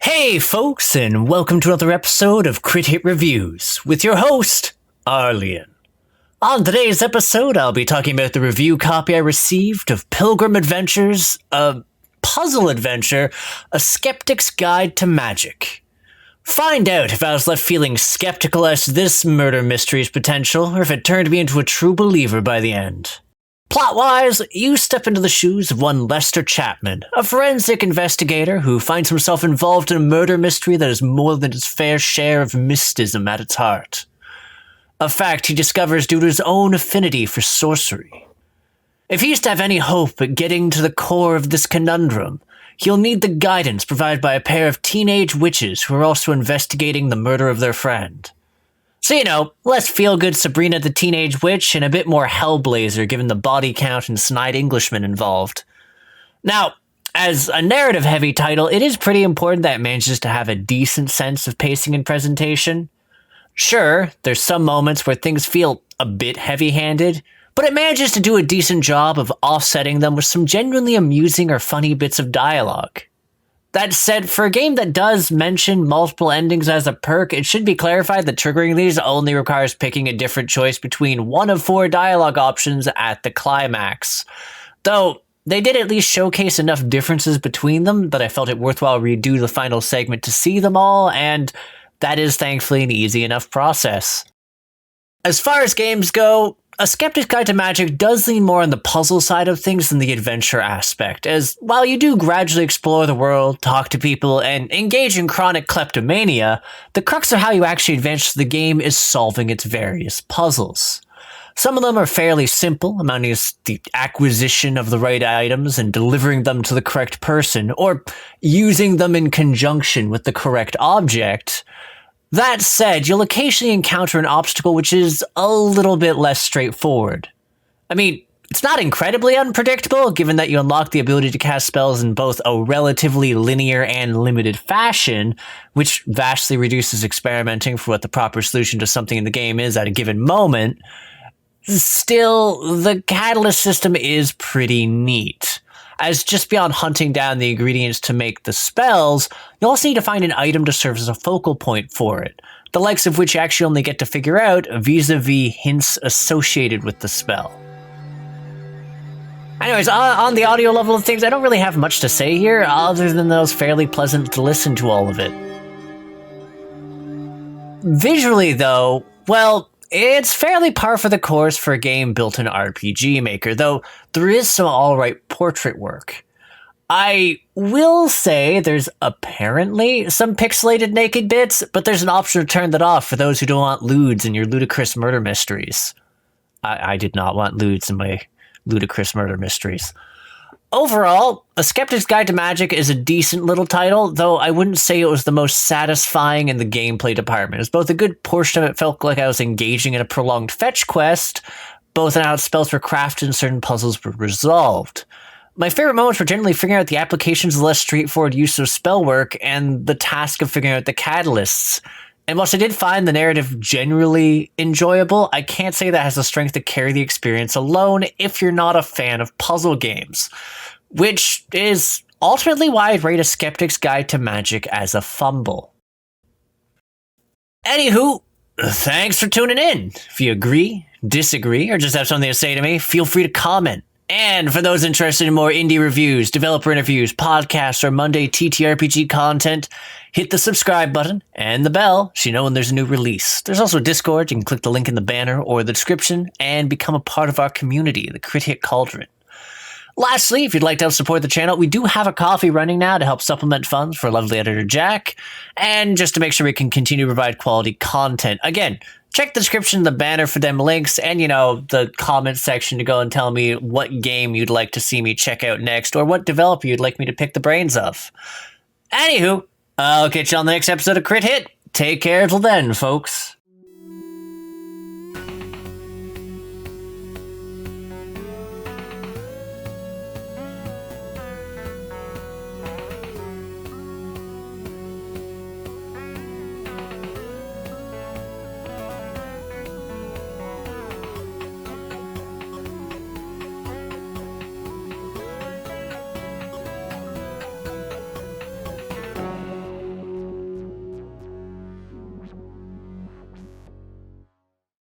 Hey folks, and welcome to another episode of Crit Hit Reviews with your host, Arlyeon. On today's episode, I'll be talking about the review copy I received of Pilgrim Adventures, a puzzle adventure, A Sceptics Guide to Magic. Find out if I was left feeling skeptical as to this murder mystery's potential, or if it turned me into a true believer by the end. Plot-wise, you step into the shoes of one Lester Chapman, a forensic investigator who finds himself involved in a murder mystery that is more than his fair share of mysticism at its heart. A fact he discovers due to his own affinity for sorcery. If he's to have any hope at getting to the core of this conundrum, he'll need the guidance provided by a pair of teenage witches who are also investigating the murder of their friend. So, less feel-good Sabrina the Teenage Witch and a bit more Hellblazer given the body count and snide Englishman involved. Now, as a narrative-heavy title, it is pretty important that it manages to have a decent sense of pacing and presentation. Sure, there's some moments where things feel a bit heavy-handed, but it manages to do a decent job of offsetting them with some genuinely amusing or funny bits of dialogue. That said, for a game that does mention multiple endings as a perk, it should be clarified that triggering these only requires picking a different choice between one of 4 dialogue options at the climax. Though, they did at least showcase enough differences between them that I felt it worthwhile redo the final segment to see them all, and that is thankfully an easy enough process. As far as games go, A Sceptic's Guide to Magic does lean more on the puzzle side of things than the adventure aspect, as while you do gradually explore the world, talk to people, and engage in chronic kleptomania, the crux of how you actually advance the game is solving its various puzzles. Some of them are fairly simple, amounting to the acquisition of the right items and delivering them to the correct person, or using them in conjunction with the correct object. That said, you'll occasionally encounter an obstacle which is a little bit less straightforward. I mean, it's not incredibly unpredictable, given that you unlock the ability to cast spells in both a relatively linear and limited fashion, which vastly reduces experimenting for what the proper solution to something in the game is at a given moment. Still, the catalyst system is pretty neat, as just beyond hunting down the ingredients to make the spells, you also need to find an item to serve as a focal point for it, the likes of which you actually only get to figure out vis-a-vis hints associated with the spell. Anyways, on the audio level of things, I don't really have much to say here, other than that it was fairly pleasant to listen to all of it. Visually, though, well, it's fairly par for the course for a game built in RPGmaker, though there is some alright portrait work. I will say there's apparently some pixelated naked bits, but there's an option to turn that off for those who don't want lewds in your ludicrous murder mysteries. I did not want lewds in my ludicrous murder mysteries. Overall, A Sceptic's Guide to Magic is a decent little title, though I wouldn't say it was the most satisfying in the gameplay department, as both a good portion of it felt like I was engaging in a prolonged fetch quest, both in how spells were crafted and certain puzzles were resolved. My favorite moments were generally figuring out the applications of the less straightforward use of spell work and the task of figuring out the catalysts. And whilst I did find the narrative generally enjoyable, I can't say that has the strength to carry the experience alone if you're not a fan of puzzle games, which is ultimately why I'd rate A Sceptic's Guide to Magic as a fumble. Anywho, thanks for tuning in. If you agree, disagree, or just have something to say to me, feel free to comment. And for those interested in more indie reviews, developer interviews, podcasts, or Monday TTRPG content, hit the subscribe button and the bell so you know when there's a new release. There's also Discord. You can click the link in the banner or the description and become a part of our community, the Crit Hit Cauldron. Lastly, if you'd like to help support the channel, we do have a coffee running now to help supplement funds for lovely editor Jack, and just to make sure we can continue to provide quality content. Again, check the description, the banner for them links, and, the comment section to go and tell me what game you'd like to see me check out next, or what developer you'd like me to pick the brains of. Anywho, I'll catch you on the next episode of Crit Hit. Take care till then, folks.